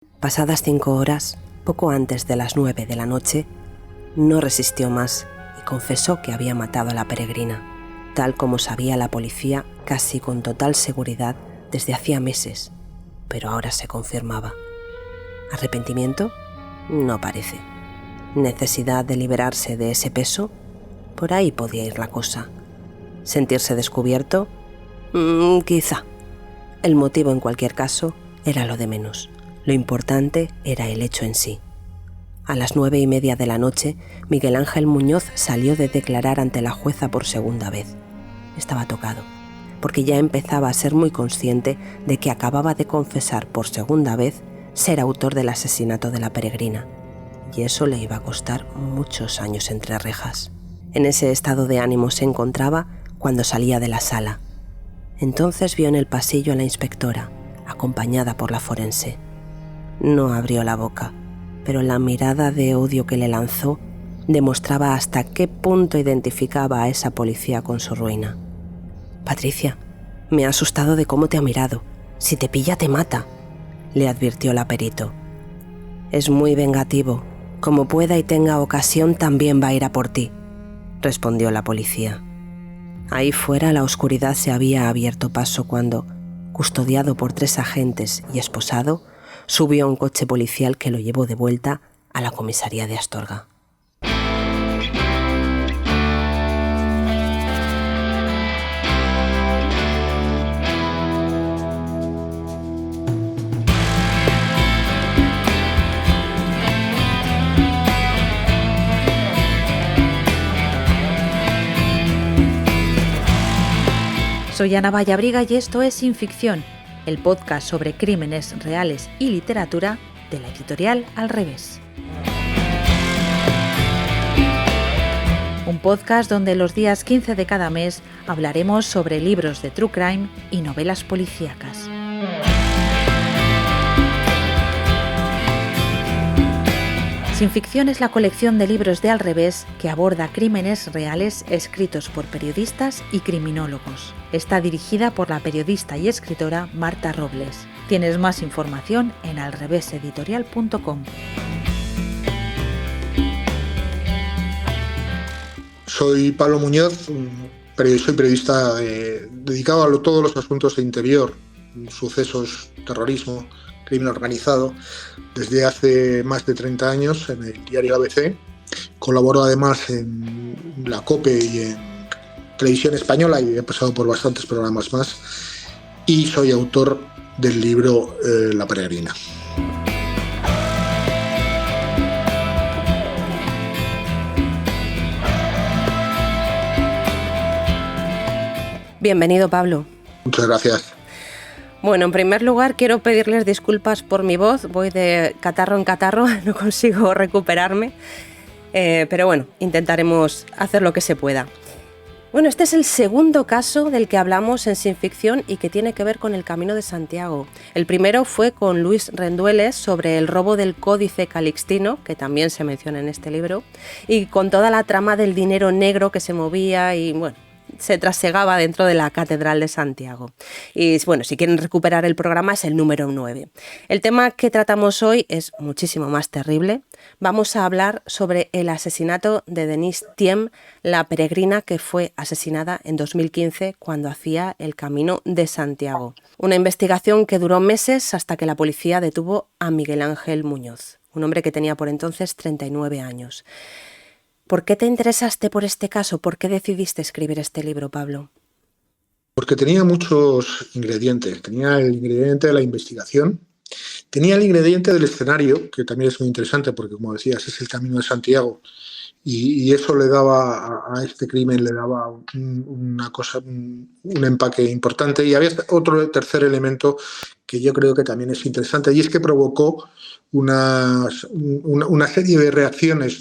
Pasadas 5 horas, poco antes de las 9 de la noche, no resistió más y confesó que había matado a la peregrina, tal como sabía la policía casi con total seguridad desde hacía meses, pero ahora se confirmaba. ¿Arrepentimiento? No parece. ¿Necesidad de liberarse de ese peso? Por ahí podía ir la cosa. ¿Sentirse descubierto? Quizá. El motivo, en cualquier caso, era lo de menos. Lo importante era el hecho en sí. A las 9:30 de la noche, Miguel Ángel Muñoz salió de declarar ante la jueza por segunda vez. Estaba tocado, porque ya empezaba a ser muy consciente de que acababa de confesar por segunda vez ser autor del asesinato de la peregrina, y eso le iba a costar muchos años entre rejas. En ese estado de ánimo se encontraba cuando salía de la sala. Entonces vio en el pasillo a la inspectora, acompañada por la forense. No abrió la boca, pero la mirada de odio que le lanzó demostraba hasta qué punto identificaba a esa policía con su ruina. «Patricia, me ha asustado de cómo te ha mirado. Si te pilla, te mata», le advirtió la perito. «Es muy vengativo. Como pueda y tenga ocasión, también va a ir a por ti», respondió la policía. Ahí fuera la oscuridad se había abierto paso cuando, custodiado por 3 agentes y esposado, subió a un coche policial que lo llevó de vuelta a la comisaría de Astorga. Soy Ana Vallabriga y esto es Sin Ficción, el podcast sobre crímenes reales y literatura de la editorial Al Revés. Un podcast donde los días 15 de cada mes hablaremos sobre libros de true crime y novelas policíacas. Sin Ficción es la colección de libros de Al Revés que aborda crímenes reales escritos por periodistas y criminólogos. Está dirigida por la periodista y escritora Marta Robles. Tienes más información en alreveseditorial.com. Soy Pablo Muñoz, soy periodista dedicado a todos los asuntos de interior, sucesos, terrorismo, crimen organizado, desde hace más de 30 años en el diario ABC. Colaboro además en la COPE y en Televisión Española y he pasado por bastantes programas más. Y soy autor del libro La peregrina. Bienvenido, Pablo. Muchas gracias. Bueno, en primer lugar quiero pedirles disculpas por mi voz. Voy de catarro en catarro, no consigo recuperarme. Pero bueno, intentaremos hacer lo que se pueda. Bueno, este es el segundo caso del que hablamos en Sin Ficción y que tiene que ver con el Camino de Santiago. El primero fue con Luis Rendueles sobre el robo del Códice Calixtino, que también se menciona en este libro, y con toda la trama del dinero negro que se movía y bueno, se trasegaba dentro de la Catedral de Santiago. Y bueno, si quieren recuperar el programa es el número 9. El tema que tratamos hoy es muchísimo más terrible. Vamos a hablar sobre el asesinato de Denise Thiem, la peregrina que fue asesinada en 2015 cuando hacía el Camino de Santiago. Una investigación que duró meses hasta que la policía detuvo a Miguel Ángel Muñoz, un hombre que tenía por entonces 39 años. ¿Por qué te interesaste por este caso? ¿Por qué decidiste escribir este libro, Pablo? Porque tenía muchos ingredientes. Tenía el ingrediente de la investigación, tenía el ingrediente del escenario, que también es muy interesante porque, como decías, es el Camino de Santiago y eso le daba a este crimen, le daba un empaque importante. Y había otro tercer elemento que yo creo que también es interesante y es que provocó una serie de reacciones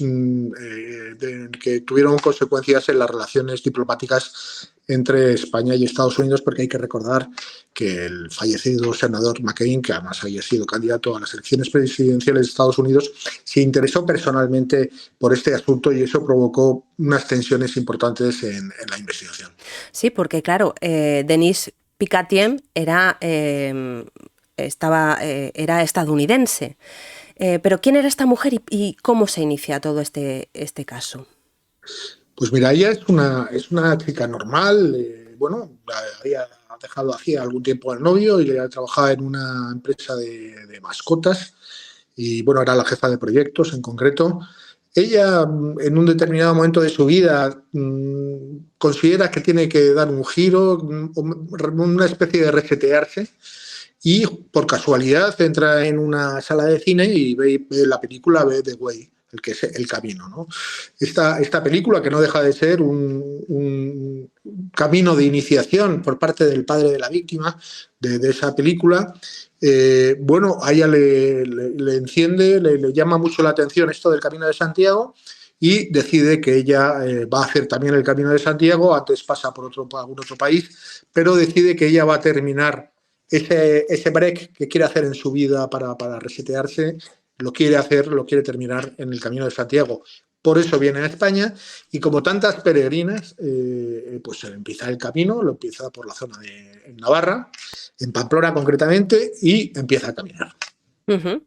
que tuvieron consecuencias en las relaciones diplomáticas entre España y Estados Unidos, porque hay que recordar que el fallecido senador McCain, que además había sido candidato a las elecciones presidenciales de Estados Unidos, se interesó personalmente por este asunto y eso provocó unas tensiones importantes en la investigación. Sí, porque claro, Denise Thiem era era estadounidense. Pero ¿quién era esta mujer y cómo se inicia todo este caso? Pues mira, ella es una chica normal, había dejado hacía algún tiempo al novio y ella trabajaba en una empresa de mascotas y bueno, era la jefa de proyectos en concreto. Ella, en un determinado momento de su vida, considera que tiene que dar un giro, una especie de resetearse, y por casualidad entra en una sala de cine y ve la película The Way, el que es el camino, ¿no? Esta película, que no deja de ser un camino de iniciación por parte del padre de la víctima de esa película, a ella le enciende, le llama mucho la atención esto del Camino de Santiago y decide que ella va a hacer también el Camino de Santiago. Antes pasa por algún otro país, pero decide que ella va a terminar ese break que quiere hacer en su vida para resetearse. Lo quiere terminar en el Camino de Santiago. Por eso viene a España y, como tantas peregrinas, pues empieza el camino, lo empieza por la zona de Navarra, en Pamplona concretamente, y empieza a caminar. Uh-huh.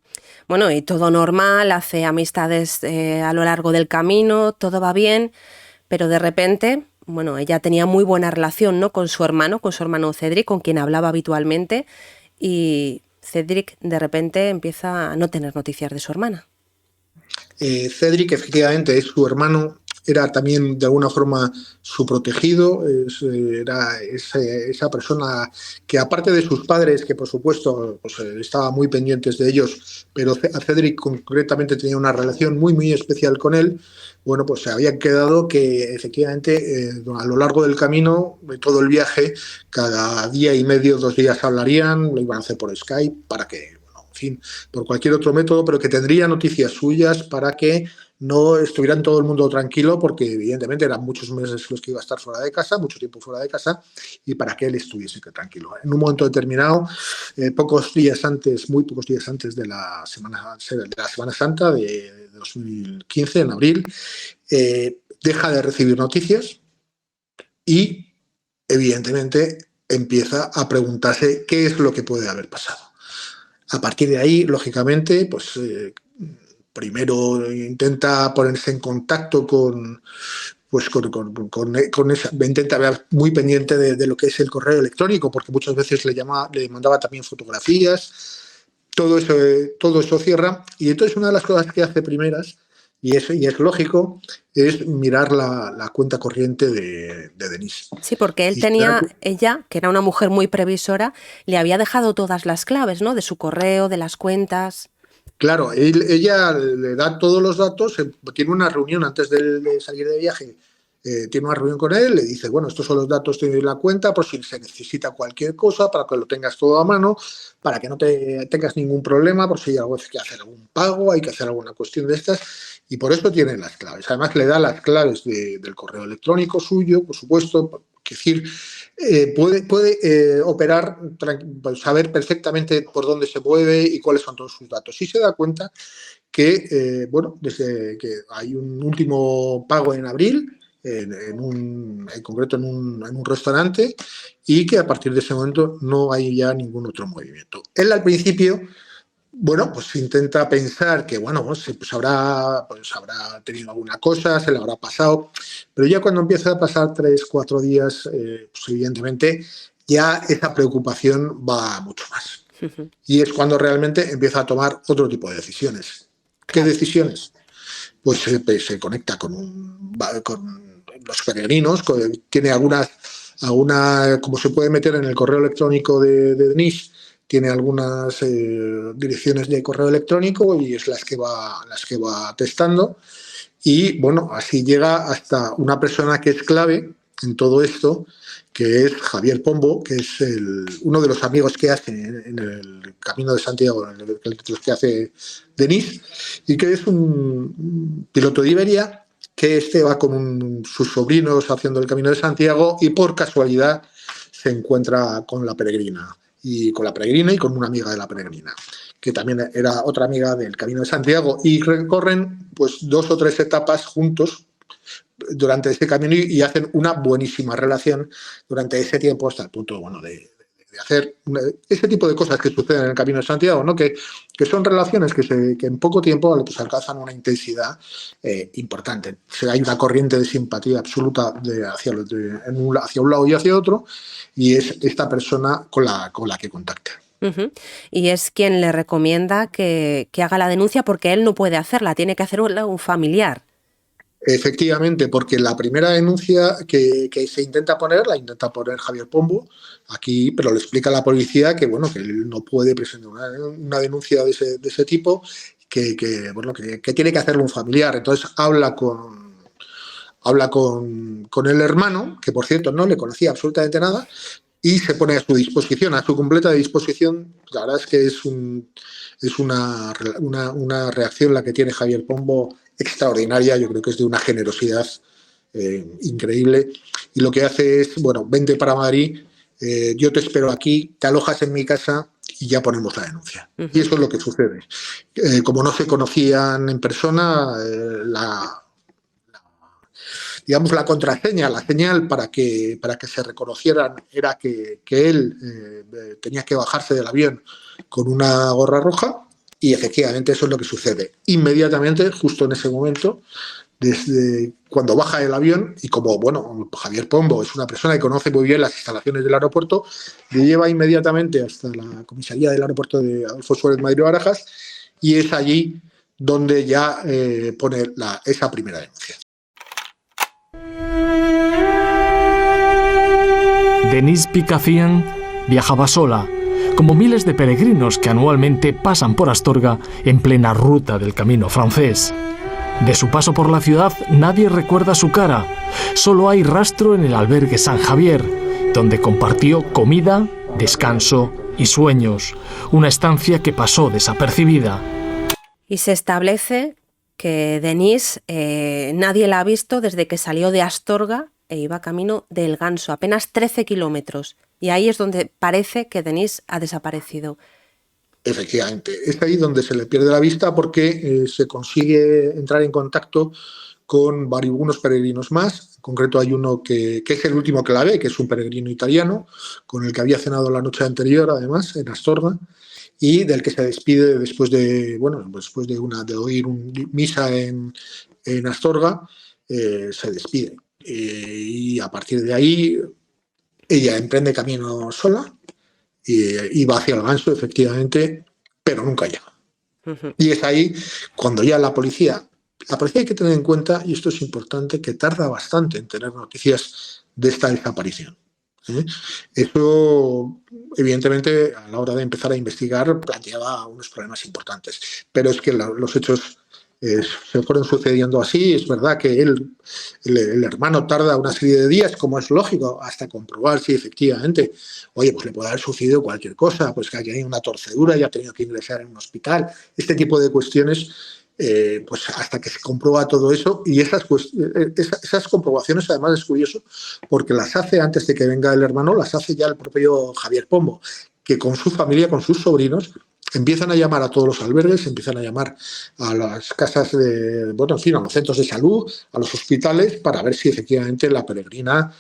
Bueno, y todo normal, hace amistades a lo largo del camino, todo va bien, pero de repente, bueno, ella tenía muy buena relación, ¿no?, con su hermano Cédric, con quien hablaba habitualmente, y Cédric de repente empieza a no tener noticias de su hermana. Cédric, efectivamente, es su hermano, era también de alguna forma su protegido, era esa persona que, aparte de sus padres, que por supuesto pues, estaba muy pendientes de ellos, pero a Cédric concretamente tenía una relación muy, muy especial con él. Bueno, pues se habían quedado que efectivamente a lo largo del camino, de todo el viaje, cada día y medio, 2 días hablarían, lo iban a hacer por Skype, para que, en fin, por cualquier otro método, pero que tendría noticias suyas para que no estuvieran todo el mundo tranquilo, porque evidentemente eran muchos meses los que iba a estar fuera de casa, mucho tiempo fuera de casa, y para que él estuviese tranquilo. En un momento determinado, muy pocos días antes de la Semana Santa de 2015, en abril, deja de recibir noticias y evidentemente empieza a preguntarse qué es lo que puede haber pasado. A partir de ahí, lógicamente, pues primero intenta ponerse en contacto intenta ver muy pendiente de lo que es el correo electrónico, porque muchas veces le mandaba también fotografías. Todo eso cierra, y entonces una de las cosas que hace primeras, y es lógico, es mirar la cuenta corriente de Denise. Sí, porque ella, que era una mujer muy previsora, le había dejado todas las claves, ¿no?, de su correo, de las cuentas. Claro, ella le da todos los datos, tiene una reunión antes de salir de viaje, tiene una reunión con él, le dice, bueno, estos son los datos de la cuenta por si se necesita cualquier cosa, para que lo tengas todo a mano, para que no tengas ningún problema, por si hay que hacer algún pago, hay que hacer alguna cuestión de estas, y por eso tiene las claves. Además, le da las claves del correo electrónico suyo, por supuesto, es decir, puede operar, saber perfectamente por dónde se mueve y cuáles son todos sus datos. Y se da cuenta que, desde que hay un último pago en abril, en concreto en un restaurante, y que a partir de ese momento no hay ya ningún otro movimiento. Él al principio, pues intenta pensar que, pues habrá tenido alguna cosa, se le habrá pasado, pero ya cuando empieza a pasar 3, 4 días, pues evidentemente ya esa preocupación va mucho más. Y es cuando realmente empieza a tomar otro tipo de decisiones. ¿Qué decisiones? Pues se conecta con los peregrinos, tiene alguna, como se puede meter en el correo electrónico de Denise, tiene algunas direcciones de correo electrónico y es las que va testando. Y así llega hasta una persona que es clave en todo esto, que es Javier Pombo, que es uno de los amigos que hace en el Camino de Santiago, los que hace Denise, y que es un piloto de Iberia, que va con sus sobrinos haciendo el Camino de Santiago, y por casualidad se encuentra con la peregrina y con una amiga de la peregrina, que también era otra amiga del Camino de Santiago, y recorren pues 2 o 3 etapas juntos durante este camino y hacen una buenísima relación durante ese tiempo, hasta el punto de hacer ese tipo de cosas que suceden en el Camino de Santiago, ¿no? Que son relaciones que en poco tiempo pues, alcanzan una intensidad importante. Hay una corriente de simpatía absoluta hacia un lado y hacia otro, y es esta persona con la que contacta. Y es quien le recomienda que haga la denuncia porque él no puede hacerla, tiene que hacerla un familiar. Efectivamente, porque la primera denuncia que se intenta poner, la intenta poner Javier Pombo aquí, pero le explica a la policía que bueno, que él no puede presentar una denuncia de ese tipo, que tiene que hacerlo un familiar. Entonces habla con el hermano, que por cierto no le conocía absolutamente nada, y se pone a su disposición, a su completa disposición. La verdad es que es una reacción la que tiene Javier Pombo extraordinaria. Yo creo que es de una generosidad increíble, y lo que hace es, bueno, vente para Madrid, yo te espero aquí, te alojas en mi casa y ya ponemos la denuncia. Y eso es lo que sucede. Como no se conocían en persona, digamos, la contraseña, la señal para que se reconocieran era que él tenía que bajarse del avión con una gorra roja, y efectivamente eso es lo que sucede. Inmediatamente, justo en ese momento, desde cuando baja del avión, y como bueno, Javier Pombo es una persona que conoce muy bien las instalaciones del aeropuerto, le lleva inmediatamente hasta la comisaría del aeropuerto de Adolfo Suárez Madrid-Barajas, y es allí donde ya pone esa primera denuncia. Denise Picafian viajaba sola, como miles de peregrinos que anualmente pasan por Astorga en plena ruta del Camino francés. De su paso por la ciudad nadie recuerda su cara, solo hay rastro en el albergue San Javier, donde compartió comida, descanso y sueños, una estancia que pasó desapercibida. Y se establece que Denise nadie la ha visto desde que salió de Astorga e iba camino del Ganso, apenas 13 kilómetros. Y ahí es donde parece que Denise ha desaparecido. Efectivamente, es ahí donde se le pierde la vista, porque se consigue entrar en contacto con algunos peregrinos más. En concreto hay uno que es el último que la ve, que es un peregrino italiano, con el que había cenado la noche anterior, además, en Astorga, y del que se despide después de oír misa en Astorga, se despide. Y a partir de ahí ella emprende camino sola y va hacia el Ganso, efectivamente, pero nunca llega. Y es ahí cuando ya la policía hay que tener en cuenta, y esto es importante, que tarda bastante en tener noticias de esta desaparición. Eso, evidentemente, a la hora de empezar a investigar, planteaba unos problemas importantes, pero es que los hechos se fueron sucediendo así. Es verdad que el hermano tarda una serie de días, como es lógico, hasta comprobar si efectivamente, oye, pues le puede haber sucedido cualquier cosa, pues que haya tenido una torcedura y ha tenido que ingresar en un hospital, este tipo de cuestiones. Pues hasta que se comprueba todo eso, y esas comprobaciones, además, es curioso porque las hace antes de que venga el hermano, las hace ya el propio Javier Pombo, que con su familia, con sus sobrinos, empiezan a llamar a todos los albergues, empiezan a llamar a las casas a los centros de salud, a los hospitales, para ver si efectivamente la peregrina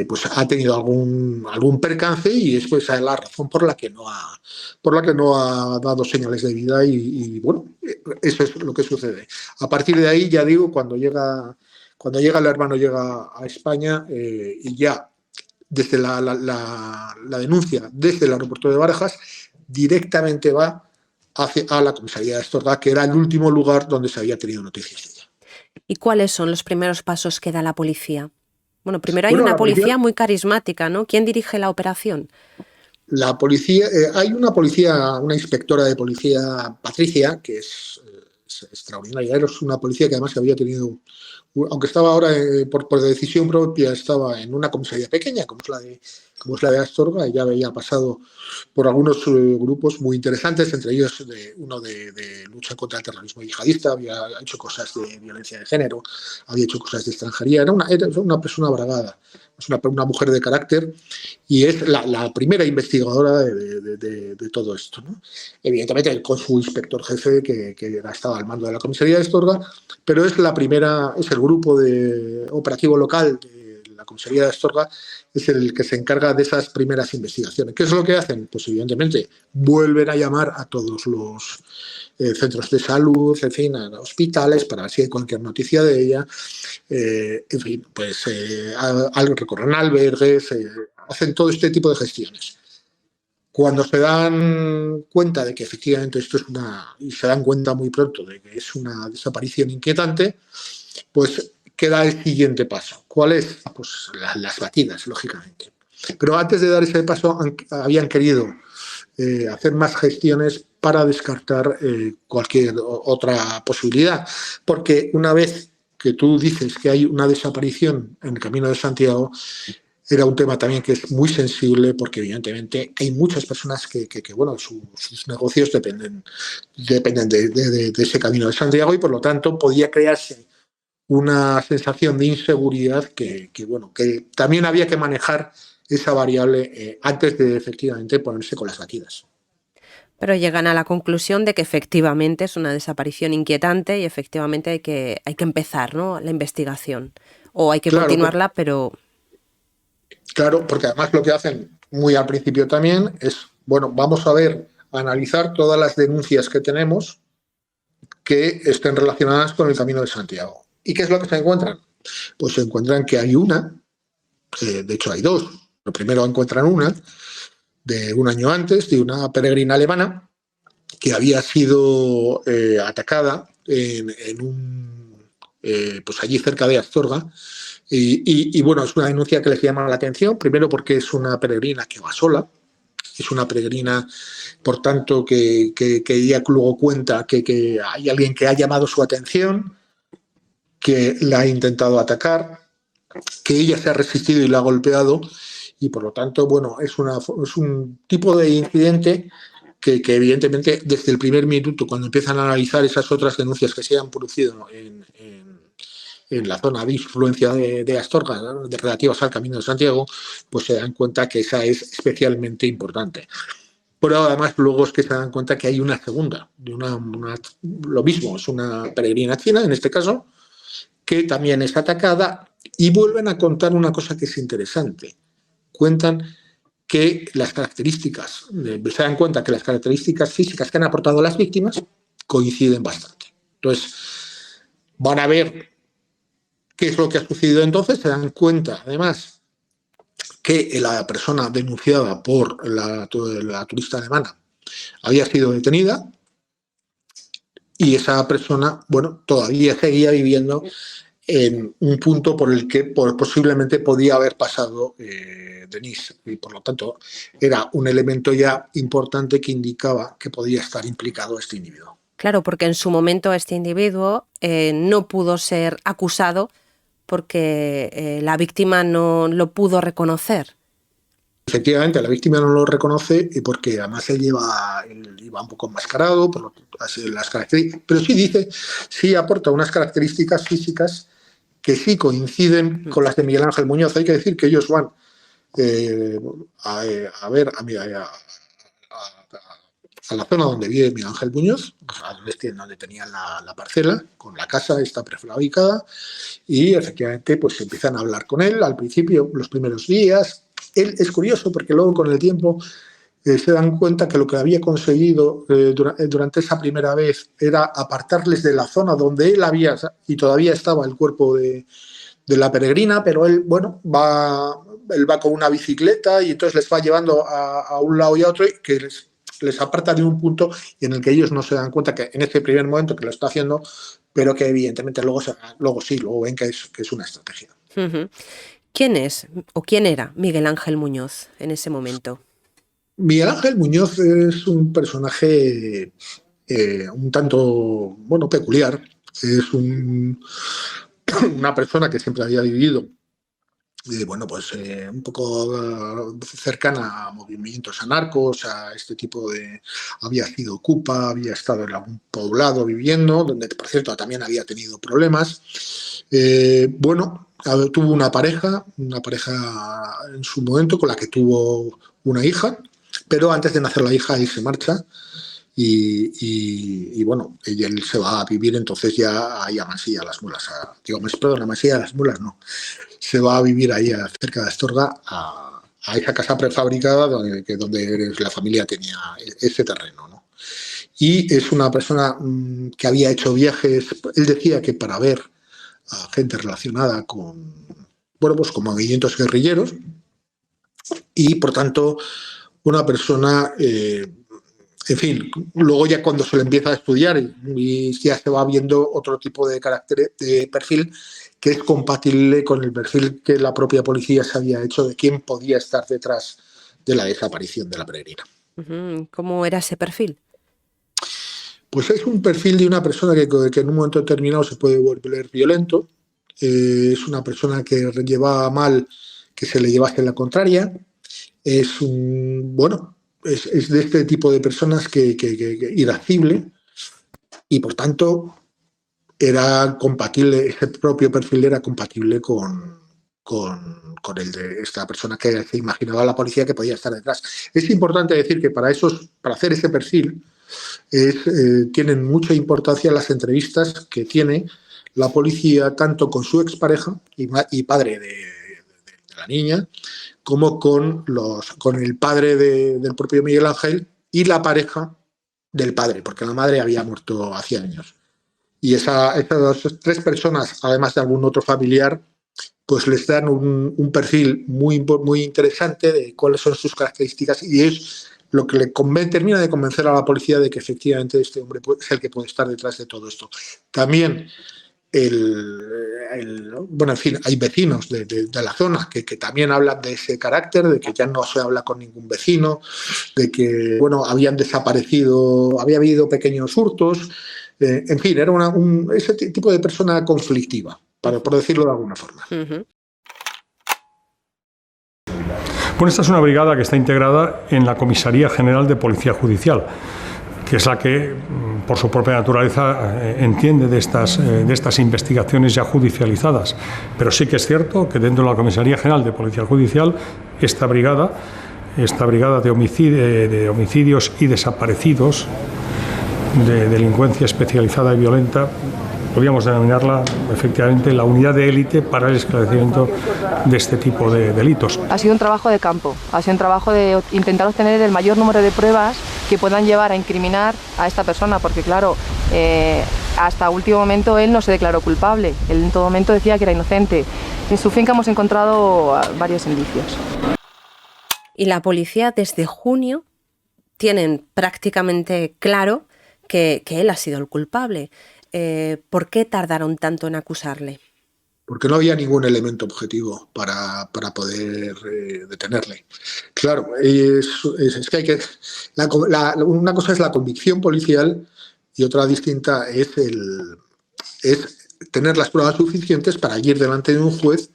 pues ha tenido algún percance, y es pues la razón por la que no ha dado señales de vida, y bueno, eso es lo que sucede. A partir de ahí, ya digo, cuando llega el hermano, llega a España, y ya desde la denuncia desde el aeropuerto de Barajas, directamente va a la comisaría de Astorga, que era el último lugar donde se había tenido noticias de ella. ¿Y cuáles son los primeros pasos que da la policía? Bueno, primero hay una policía muy carismática, ¿no? ¿Quién dirige la operación? La policía, hay una inspectora de policía, Patricia, que es extraordinaria. Es una policía que además había tenido, aunque estaba ahora por decisión propia, estaba en una comisaría pequeña, como es la de Astorga, y ya había pasado por algunos grupos muy interesantes, entre ellos uno de lucha contra el terrorismo yihadista, había hecho cosas de violencia de género, había hecho cosas de extranjería, era una persona bragada, es una mujer de carácter, y es la primera investigadora de todo esto, ¿no? Evidentemente con su inspector jefe, que estaba al mando de la comisaría de Astorga, pero es el grupo operativo local de la comisaría de Astorga es el que se encarga de esas primeras investigaciones. ¿Qué es lo que hacen? Pues evidentemente vuelven a llamar a todos los centros de salud, en fin, a hospitales para ver si hay cualquier noticia de ella. En fin, pues recorren albergues, hacen todo este tipo de gestiones. Cuando se dan cuenta de que efectivamente esto es y se dan cuenta muy pronto de que es una desaparición inquietante, pues queda el siguiente paso. ¿Cuál es? Pues las batidas, lógicamente. Pero antes de dar ese paso habían querido hacer más gestiones para descartar cualquier otra posibilidad. Porque una vez que tú dices que hay una desaparición en el Camino de Santiago, era un tema también que es muy sensible porque evidentemente hay muchas personas que bueno, sus negocios dependen de ese Camino de Santiago y por lo tanto podía crearse una sensación de inseguridad que también había que manejar esa variable antes de efectivamente ponerse con las batidas. Pero llegan a la conclusión de que efectivamente es una desaparición inquietante y efectivamente hay que empezar, ¿no?, la investigación. O hay que continuarla, pero... Claro, porque además lo que hacen muy al principio también es, bueno, vamos a analizar todas las denuncias que tenemos que estén relacionadas con el Camino de Santiago. ¿Y qué es lo que se encuentran? Pues se encuentran que hay una, de hecho hay dos. Lo primero encuentran una de un año antes, de una peregrina alemana que había sido atacada pues allí cerca de Astorga. Y bueno, es una denuncia que les llama la atención, primero porque es una peregrina que va sola, es una peregrina, por tanto, que ella luego cuenta que hay alguien que ha llamado su atención, que la ha intentado atacar, que ella se ha resistido y la ha golpeado, y por lo tanto, bueno, es un tipo de incidente que evidentemente desde el primer minuto, cuando empiezan a analizar esas otras denuncias que se han producido en la zona de influencia de Astorga, ¿no?, relativas al Camino de Santiago, pues se dan cuenta que esa es especialmente importante. Pero además luego es que se dan cuenta que hay una segunda, lo mismo, es una peregrina china, en este caso, que también es atacada, y vuelven a contar una cosa que es interesante. Cuentan que las características, se dan cuenta que las características físicas que han aportado las víctimas coinciden bastante. Entonces, van a ver qué es lo que ha sucedido entonces, se dan cuenta, además, que la persona denunciada por la turista alemana había sido detenida y esa persona, bueno, todavía seguía viviendo en un punto por el que posiblemente podía haber pasado Denise, y por lo tanto era un elemento ya importante que indicaba que podía estar implicado este individuo. Claro, porque en su momento este individuo no pudo ser acusado porque la víctima no lo pudo reconocer. Efectivamente, la víctima no lo reconoce y porque además él iba un poco enmascarado por las características, pero sí aporta unas características físicas que sí coinciden con las de Miguel Ángel Muñoz. Hay que decir que ellos van a la zona donde vive Miguel Ángel Muñoz, donde tenían la parcela, con la casa está prefabricada, y efectivamente pues empiezan a hablar con él al principio, los primeros días. Él es curioso porque luego con el tiempo se dan cuenta que lo que había conseguido durante esa primera vez era apartarles de la zona donde él y todavía estaba el cuerpo de la peregrina, pero él, bueno, él va con una bicicleta y entonces les va llevando a un lado y a otro, y que les aparta de un punto y en el que ellos no se dan cuenta que en este primer momento que lo está haciendo, pero que evidentemente luego ven que es una estrategia. Uh-huh. ¿Quién es o quién era Miguel Ángel Muñoz en ese momento? Miguel Ángel Muñoz es un personaje un tanto, bueno, peculiar. Es una persona que siempre había vivido, un poco cercana a movimientos anarcos, a este tipo de... Había sido ocupa, había estado en algún poblado viviendo, donde, por cierto, también había tenido problemas. Tuvo una pareja en su momento con la que tuvo una hija, pero antes de nacer la hija él se marcha y bueno, él se va a vivir entonces ya ahí a Mansilla las Mulas, perdón, a Mansilla las Mulas no, se va a vivir ahí cerca de Astorga a esa casa prefabricada donde la familia tenía ese terreno, ¿no? Y es una persona que había hecho viajes, él decía que para ver a gente relacionada con, bueno, pues con movimientos guerrilleros, y por tanto una persona, en fin, luego ya cuando se le empieza a estudiar y ya se va viendo otro tipo de carácter, de perfil que es compatible con el perfil que la propia policía se había hecho de quién podía estar detrás de la desaparición de la peregrina. ¿Cómo era ese perfil? Pues es un perfil de una persona que en un momento determinado se puede volver violento, es una persona que llevaba mal que se le llevase la contraria, es de este tipo de personas que irascible, y por tanto era compatible, ese propio perfil era compatible con el de esta persona que se imaginaba la policía que podía estar detrás. Es importante decir que para hacer ese perfil tienen mucha importancia las entrevistas que tiene la policía tanto con su expareja y padre de la niña, como con el padre del propio Miguel Ángel y la pareja del padre, porque la madre había muerto hacía años. Y esas tres personas, además de algún otro familiar, pues les dan un perfil muy, muy interesante de cuáles son sus características, y es lo que termina de convencer a la policía de que efectivamente este hombre es el que puede estar detrás de todo esto. También bueno, en fin, hay vecinos de la zona que también hablan de ese carácter, de que ya no se habla con ningún vecino, de que, bueno, había habido pequeños hurtos, en fin, era ese tipo de persona conflictiva, por decirlo de alguna forma. Uh-huh. Bueno, esta es una brigada que está integrada en la Comisaría General de Policía Judicial, que es la que, por su propia naturaleza, entiende de estas investigaciones ya judicializadas. Pero sí que es cierto que dentro de la Comisaría General de Policía Judicial, esta brigada de homicidios y desaparecidos, de delincuencia especializada y violenta, podríamos denominarla efectivamente la unidad de élite para el esclarecimiento de este tipo de delitos. Ha sido un trabajo de campo, ha sido un trabajo de intentar obtener el mayor número de pruebas que puedan llevar a incriminar a esta persona, porque claro, hasta último momento él no se declaró culpable, él en todo momento decía que era inocente. En su finca hemos encontrado varios indicios. Y la policía desde junio tienen prácticamente claro que él ha sido el culpable. ¿Por qué tardaron tanto en acusarle? Porque no había ningún elemento objetivo para poder detenerle. Claro, es que una cosa es la convicción policial y otra distinta es tener las pruebas suficientes para ir delante de un juez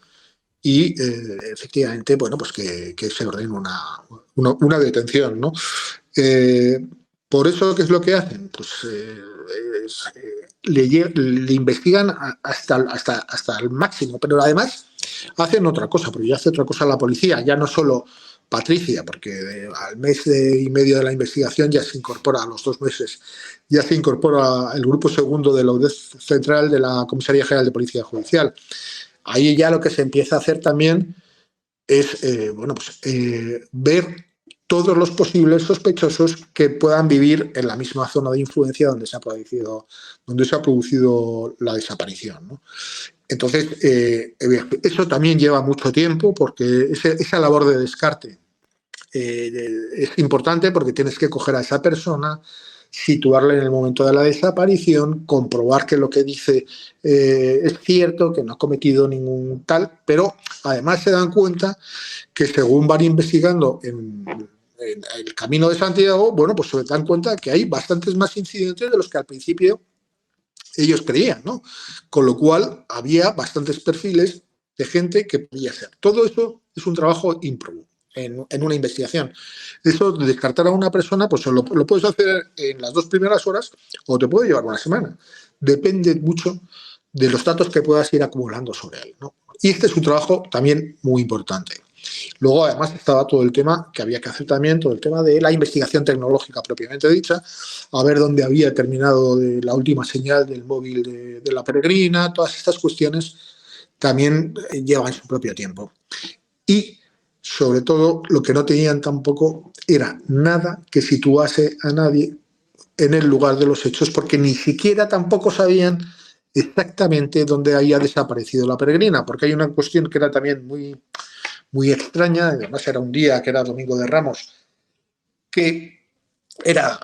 y efectivamente, bueno, pues que se ordene una detención, ¿no? Por eso, ¿qué es lo que hacen? Pues le investigan hasta el máximo, pero además hacen otra cosa, porque ya hace otra cosa la policía, ya no solo Patricia, porque al mes y medio de la investigación ya se incorpora, a los 2 meses, ya se incorpora el grupo segundo de la UDEF central de la Comisaría General de Policía Judicial. Ahí ya lo que se empieza a hacer también es ver todos los posibles sospechosos que puedan vivir en la misma zona de influencia donde se ha producido la desaparición, ¿no? Entonces, eso también lleva mucho tiempo, porque esa labor de descarte es importante, porque tienes que coger a esa persona, situarla en el momento de la desaparición, comprobar que lo que dice es cierto, que no ha cometido ningún tal, pero además se dan cuenta que según van investigando en el Camino de Santiago, bueno, pues se dan cuenta que hay bastantes más incidentes de los que al principio ellos creían, ¿no? Con lo cual había bastantes perfiles de gente que podía ser. Todo eso es un trabajo ímprobo en una investigación. Eso de descartar a una persona, pues lo puedes hacer en las 2 primeras horas o te puede llevar una semana. Depende mucho de los datos que puedas ir acumulando sobre él, ¿no? Y este es un trabajo también muy importante. Luego, además, estaba todo el tema que había que hacer también, todo el tema de la investigación tecnológica propiamente dicha, a ver dónde había terminado la última señal del móvil de la peregrina. Todas estas cuestiones también llevan su propio tiempo. Y, sobre todo, lo que no tenían tampoco era nada que situase a nadie en el lugar de los hechos, porque ni siquiera tampoco sabían exactamente dónde había desaparecido la peregrina, porque hay una cuestión que era también muy extraña, además era un día que era Domingo de Ramos, que era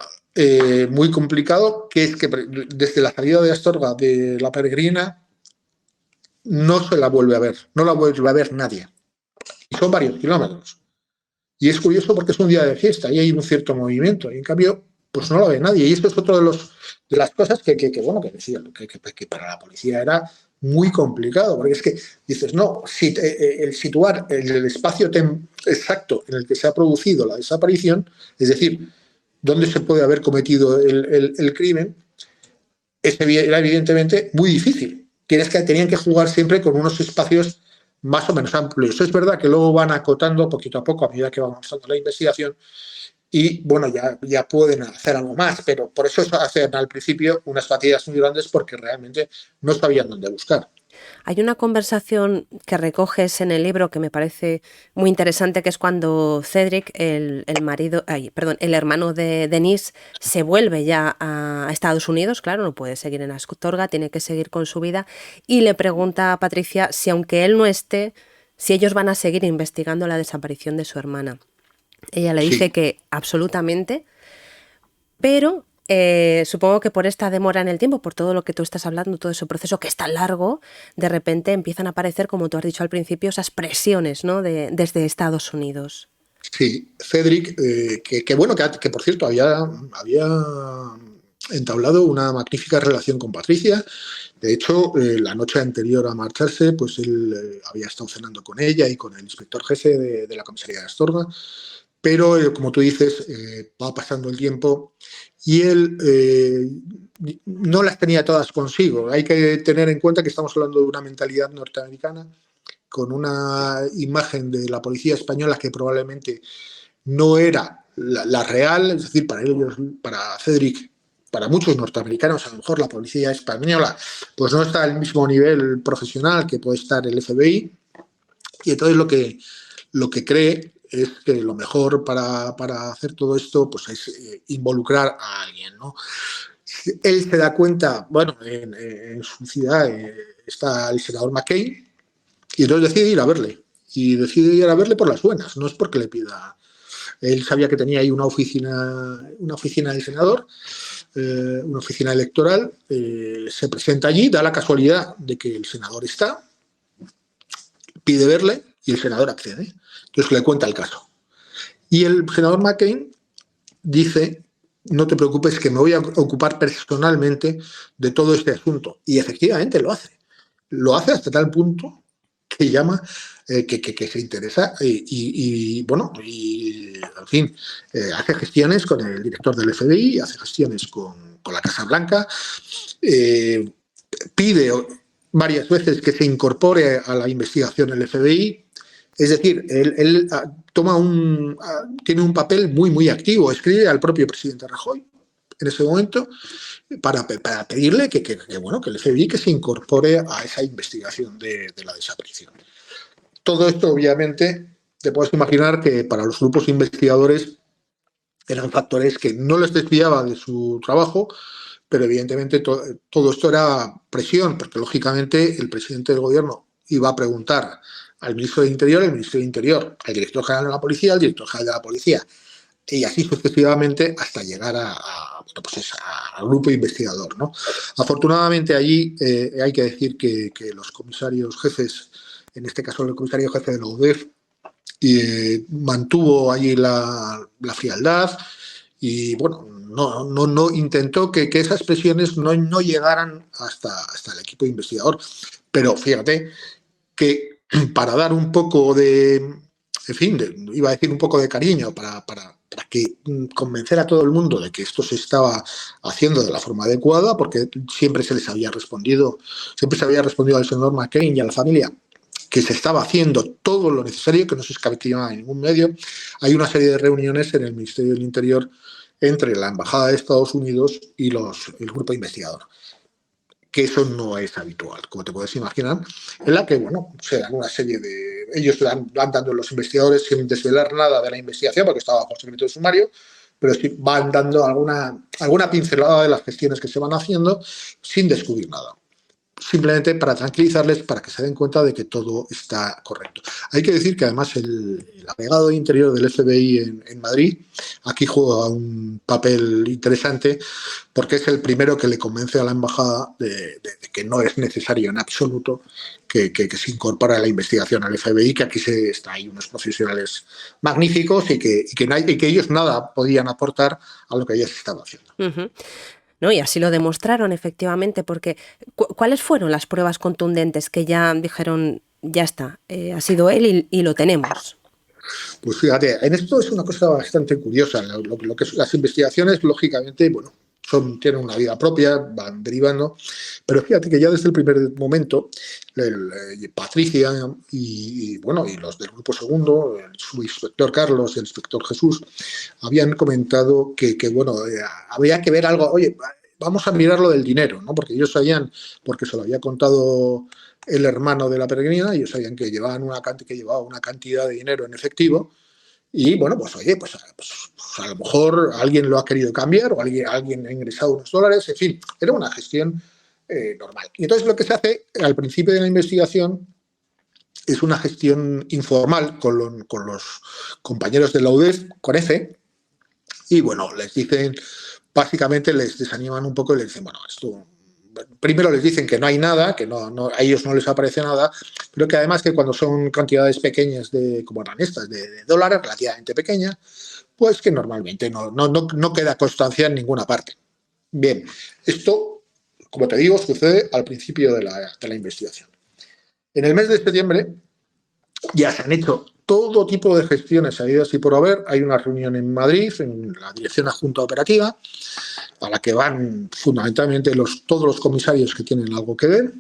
muy complicado, que es que desde la salida de Astorga de la peregrina no se la vuelve a ver, no la vuelve a ver nadie. Y son varios kilómetros. Y es curioso porque es un día de fiesta y hay un cierto movimiento, y en cambio pues no la ve nadie. Y esto es otro de las cosas que decían, que para la policía era muy complicado, porque es que dices, no, el situar el espacio exacto en el que se ha producido la desaparición, es decir, dónde se puede haber cometido el crimen, era evidentemente muy difícil. Tenían que jugar siempre con unos espacios más o menos amplios. Es verdad que luego van acotando poquito a poco a medida que va avanzando la investigación, y bueno, ya pueden hacer algo más, pero por eso hacen al principio unas fatigas muy grandes, porque realmente no sabían dónde buscar. Hay una conversación que recoges en el libro que me parece muy interesante, que es cuando Cédric, el hermano de Denise, se vuelve ya a Estados Unidos. Claro, no puede seguir en Astorga, tiene que seguir con su vida, y le pregunta a Patricia si, aunque él no esté, si ellos van a seguir investigando la desaparición de su hermana. Ella le dice que absolutamente, pero supongo que por esta demora en el tiempo, por todo lo que tú estás hablando, todo ese proceso que es tan largo, de repente empiezan a aparecer, como tú has dicho al principio, esas presiones, ¿no?, desde Estados Unidos. Sí, Cédric, que por cierto había entablado una magnífica relación con Patricia. De hecho, la noche anterior a marcharse, pues él había estado cenando con ella y con el inspector jefe de la comisaría de Astorga. Pero, como tú dices, va pasando el tiempo y él no las tenía todas consigo. Hay que tener en cuenta que estamos hablando de una mentalidad norteamericana, con una imagen de la policía española que probablemente no era la real. Es decir, para ellos, para Cédric, para muchos norteamericanos, a lo mejor la policía española pues no está al mismo nivel profesional que puede estar el FBI, y entonces lo que cree es que lo mejor para hacer todo esto pues es involucrar a alguien, ¿no? Él se da cuenta, bueno, en su ciudad está el senador McCain, y entonces decide ir a verle. Y decide ir a verle por las buenas, no es porque le pida. Él sabía que tenía ahí una oficina del senador, una oficina electoral. Se presenta allí, da la casualidad de que el senador está, pide verle y el senador accede. Entonces le cuenta el caso. Y el senador McCain dice: no te preocupes, que me voy a ocupar personalmente de todo este asunto. Y efectivamente lo hace. Lo hace hasta tal punto que llama, que se interesa bueno, en fin, hace gestiones con el director del FBI, hace gestiones con la Casa Blanca, pide varias veces que se incorpore a la investigación el FBI. Es decir, él tiene un papel muy activo. Escribe al propio presidente Rajoy en ese momento para pedirle que el FBI que se incorpore a esa investigación de la desaparición. Todo esto, obviamente, te puedes imaginar que para los grupos investigadores eran factores que no les desviaba de su trabajo, pero evidentemente todo esto era presión, porque lógicamente el presidente del gobierno iba a preguntar al ministro de Interior, el ministro de Interior, al director general de la policía, al director general de la policía, y así sucesivamente hasta llegar al grupo investigador, ¿no? Afortunadamente allí hay que decir que los comisarios jefes, en este caso el comisario jefe de la UDEF, mantuvo allí la frialdad y bueno, no intentó que esas presiones no llegaran hasta el equipo investigador. Pero fíjate que para dar un poco iba a decir un poco de cariño, para que convencer a todo el mundo de que esto se estaba haciendo de la forma adecuada, porque siempre se había respondido al senador McCain y a la familia que se estaba haciendo todo lo necesario, que no se escatimaba en ningún medio. Hay una serie de reuniones en el Ministerio del Interior entre la Embajada de Estados Unidos y el grupo investigador, que eso no es habitual, como te puedes imaginar, en la que, bueno, se dan una serie de... Ellos van dando los investigadores sin desvelar nada de la investigación, porque estaba bajo secreto de sumario, pero sí van dando alguna pincelada de las gestiones que se van haciendo sin descubrir nada. Simplemente para tranquilizarles, para que se den cuenta de que todo está correcto. Hay que decir que además el agregado de Interior del FBI en Madrid aquí juega un papel interesante, porque es el primero que le convence a la embajada de que no es necesario en absoluto que se incorpore a la investigación al FBI, que aquí hay unos profesionales magníficos y que ellos nada podían aportar a lo que ya se estaba haciendo. Uh-huh. ¿No? Y así lo demostraron, efectivamente, porque ¿cuáles fueron las pruebas contundentes que ya dijeron, ya está, ha sido él y lo tenemos? Pues fíjate, en esto es una cosa bastante curiosa. Lo que son las investigaciones, lógicamente, bueno, tienen una vida propia, van derivando, pero fíjate que ya desde el primer momento, Patricia y los del Grupo Segundo, el subinspector Carlos y el inspector Jesús, habían comentado que había que ver algo. Oye, vamos a mirar lo del dinero, ¿no? Porque ellos sabían, porque se lo había contado el hermano de la peregrina, ellos sabían que llevaba una cantidad de dinero en efectivo. Y bueno, pues a lo mejor alguien lo ha querido cambiar o alguien ha ingresado unos dólares, en fin, era una gestión normal. Y entonces lo que se hace al principio de la investigación es una gestión informal con los compañeros de la UDEF, con EFE, y bueno, les dicen, básicamente les desaniman un poco y les dicen, bueno, esto... Primero les dicen que no hay nada, que a ellos no les aparece nada, pero que además que cuando son cantidades pequeñas como eran estas, de dólares, relativamente pequeñas, pues que normalmente no queda constancia en ninguna parte. Bien, esto, como te digo, sucede al principio de la investigación. En el mes de septiembre ya se han hecho todo tipo de gestiones habidas y por haber. Hay una reunión en Madrid, en la Dirección Adjunta Operativa, a la que van fundamentalmente todos los comisarios que tienen algo que ver,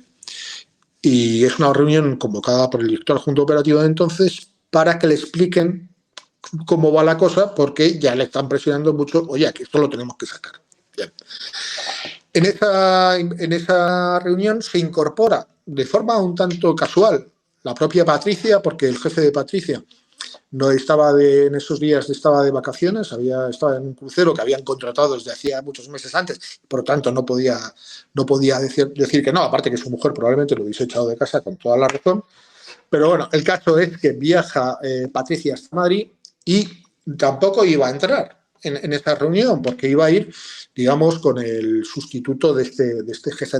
y es una reunión convocada por el director adjunto operativo de entonces para que le expliquen cómo va la cosa, porque ya le están presionando mucho, oye, que esto lo tenemos que sacar. Bien. En esa reunión se incorpora de forma un tanto casual la propia Patricia, porque el jefe de Patricia no estaba en esos días, estaba de vacaciones, estaba en un crucero que habían contratado desde hacía muchos meses antes, por lo tanto no podía decir que no, aparte que su mujer probablemente lo hubiese echado de casa con toda la razón. Pero bueno, el caso es que viaja Patricia hasta Madrid y tampoco iba a entrar en esta reunión, porque iba a ir, digamos, con el sustituto de este jefe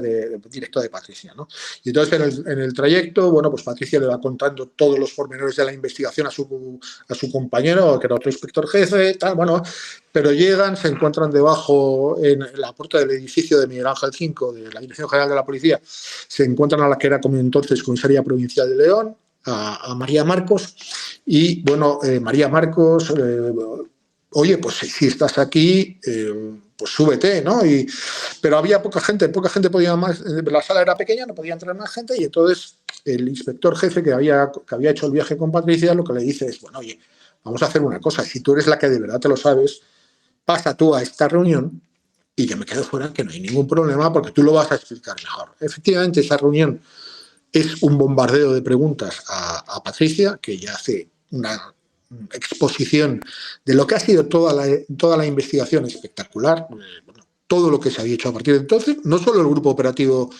directo de Patricia, ¿no? Y entonces en el trayecto, bueno, pues Patricia le va contando todos los pormenores de la investigación a su compañero, que era otro inspector jefe, tal, bueno, pero llegan, se encuentran debajo, en la puerta del edificio de Miguel Ángel 5, de la Dirección General de la Policía, se encuentran a la que era como entonces Comisaría Provincial de León, a María Marcos, y bueno, María Marcos... oye, pues si estás aquí, pues súbete, ¿no? Pero había poca gente podía más, la sala era pequeña, no podía entrar más gente, y entonces el inspector jefe que había hecho el viaje con Patricia, lo que le dice es, bueno, oye, vamos a hacer una cosa, si tú eres la que de verdad te lo sabes, pasa tú a esta reunión y que me quedo fuera, que no hay ningún problema, porque tú lo vas a explicar mejor. Efectivamente, esa reunión es un bombardeo de preguntas a Patricia, que ya hace una exposición de lo que ha sido toda la investigación espectacular, todo lo que se había hecho a partir de entonces, no solo el grupo operativo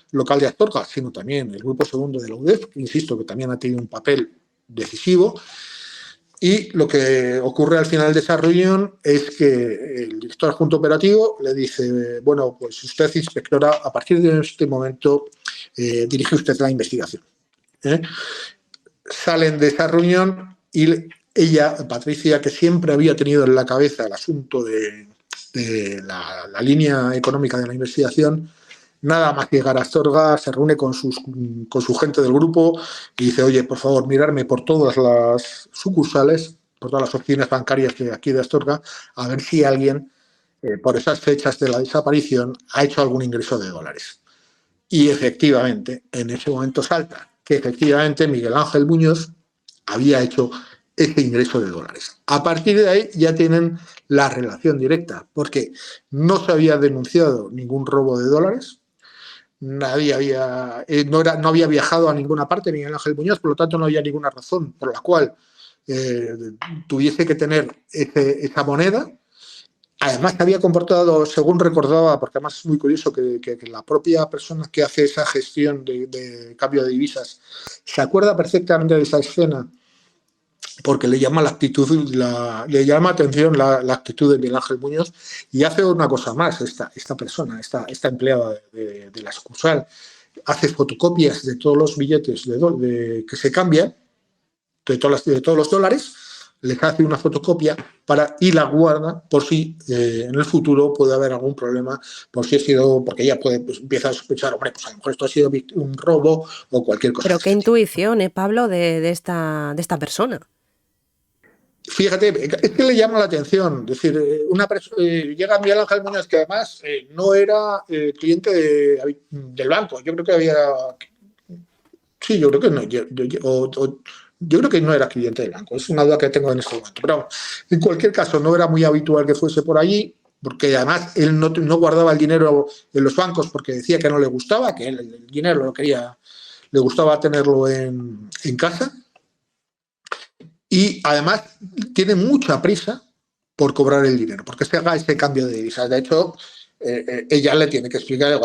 local de Astorga, sino también el grupo segundo de la UDEF, que insisto que también ha tenido un papel decisivo. Y lo que ocurre al final de esa reunión es que el director adjunto operativo le dice, bueno, pues usted, inspectora, a partir de este momento dirige usted la investigación. Salen de esa reunión y ella, Patricia, que siempre había tenido en la cabeza el asunto de la línea económica de la investigación, nada más llegar a Astorga, se reúne con su gente del grupo y dice, oye, por favor, mirarme por todas las sucursales, por todas las oficinas bancarias de aquí de Astorga, a ver si alguien, por esas fechas de la desaparición, ha hecho algún ingreso de dólares. Y efectivamente, en ese momento salta que efectivamente Miguel Ángel Muñoz había hecho ese ingreso de dólares. A partir de ahí ya tienen la relación directa, porque no se había denunciado ningún robo de dólares, nadie había, no había viajado a ninguna parte Miguel Ángel Muñoz, por lo tanto no había ninguna razón por la cual tuviese que tener esa moneda. Además, se había comportado, según recordaba, porque además es muy curioso que la propia persona que hace esa gestión de cambio de divisas se acuerda perfectamente de esa escena, porque le llama la actitud, le llama atención la actitud de Miguel Ángel Muñoz, y hace una cosa más, esta persona, esta empleada de la sucursal, hace fotocopias de todos los billetes que se cambian, de todos los dólares, les hace una fotocopia y la guarda por si en el futuro puede haber algún problema, por si ha sido, porque ella empieza a sospechar, hombre, pues a lo mejor esto ha sido un robo o cualquier cosa. Pero qué intuición, Pablo, de esta persona. Fíjate, es que le llama la atención, es decir, llega Miguel Ángel Muñoz, que además no era cliente del banco, yo creo que había... Sí, yo creo que no, yo creo que no era cliente del banco, es una duda que tengo en este momento, pero en cualquier caso no era muy habitual que fuese por allí, porque además él no guardaba el dinero en los bancos porque decía que no le gustaba, que él el dinero lo quería, le gustaba tenerlo en casa, y además tiene mucha prisa por cobrar el dinero, porque se haga ese cambio de divisas. De hecho, ella le tiene que explicar,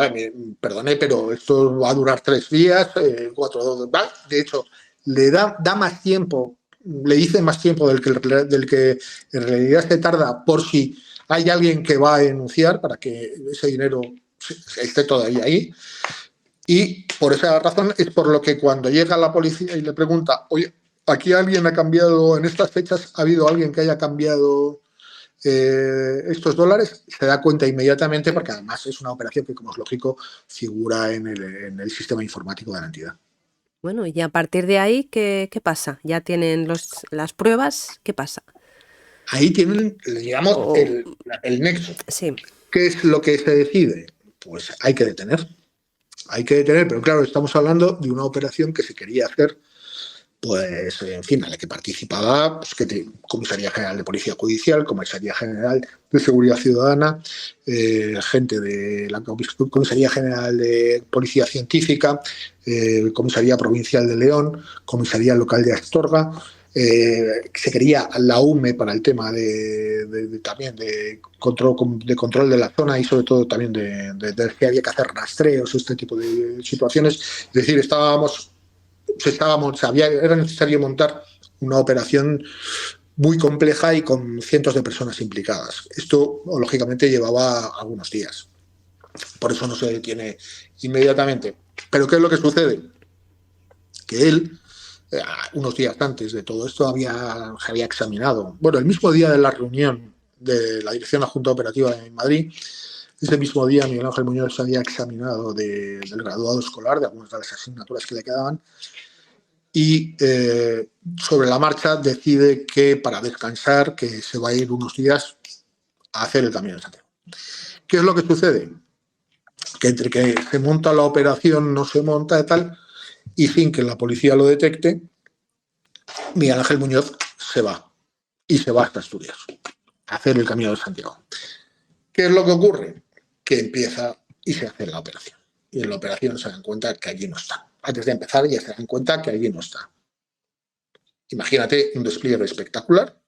perdone, pero esto va a durar 3 días, 4 días. De hecho, le da más tiempo, le dice más tiempo del que en realidad se tarda, por si hay alguien que va a denunciar para que ese dinero esté todavía ahí. Y por esa razón es por lo que cuando llega la policía y le pregunta, oye, ¿aquí alguien ha cambiado en estas fechas? ¿Ha habido alguien que haya cambiado estos dólares? Se da cuenta inmediatamente, porque además es una operación que, como es lógico, figura en el sistema informático de la entidad. Bueno, y a partir de ahí, ¿qué pasa? ¿Ya tienen las pruebas? ¿Qué pasa? Ahí tienen, digamos, el nexo. Sí. ¿Qué es lo que se decide? Pues hay que detener. Hay que detener, pero claro, estamos hablando de una operación que se quería hacer, pues, en fin, a la que participaba Comisaría General de Policía Judicial, Comisaría General de Seguridad Ciudadana, gente de la Comisaría General de Policía Científica, Comisaría Provincial de León, Comisaría Local de Astorga. Se quería la UME para el tema también de control de la zona, y sobre todo también de que había que hacer rastreos, este tipo de situaciones. Es decir, era necesario montar una operación muy compleja y con cientos de personas implicadas. Esto, lógicamente, llevaba algunos días. Por eso no se detiene inmediatamente. Pero ¿qué es lo que sucede? Que él, unos días antes de todo esto, se había examinado. Bueno, el mismo día de la reunión de la Dirección Adjunta Operativa en Madrid, ese mismo día Miguel Ángel Muñoz se había examinado del graduado escolar, de algunas de las asignaturas que le quedaban, y sobre la marcha decide que para descansar, que se va a ir unos días a hacer el Camino de Santiago. ¿Qué es lo que sucede? Que entre que se monta la operación, no se monta y tal, y sin que la policía lo detecte, Miguel Ángel Muñoz se va hasta Asturias a hacer el Camino de Santiago. ¿Qué es lo que ocurre? Que empieza y se hace la operación. Y en la operación se dan cuenta que allí no está. Antes de empezar ya se dan cuenta que allí no está. Imagínate un despliegue espectacular.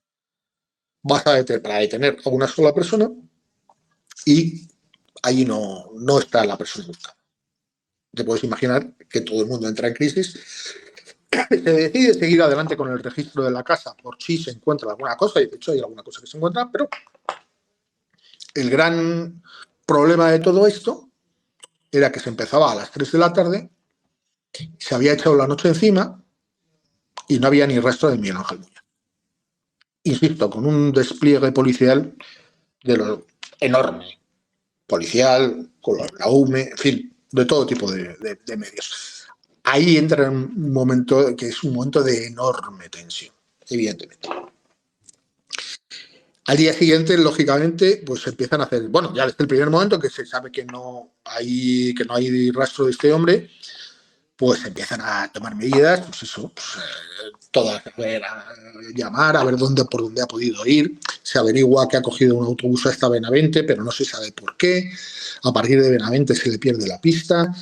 Vas para detener a una sola persona y allí no está la persona buscada. Te puedes imaginar que todo el mundo entra en crisis. Se decide seguir adelante con el registro de la casa por si se encuentra alguna cosa, y de hecho hay alguna cosa que se encuentra, pero el gran problema de todo esto era que se empezaba a las 3 de la tarde, se había echado la noche encima y no había ni rastro de Miguel Ángel Muñoz. Insisto, con un despliegue policial de lo enorme, policial, con la UME, en fin, de todo tipo de medios. Ahí entra un momento que es un momento de enorme tensión, evidentemente. Al día siguiente, lógicamente, pues se empiezan a hacer, bueno, ya desde el primer momento que se sabe que no hay rastro de este hombre, pues empiezan a tomar medidas, pues eso, todas, a llamar, a ver por dónde ha podido ir. Se averigua que ha cogido un autobús hasta Benavente, pero no se sabe por qué. A partir de Benavente se le pierde la pista.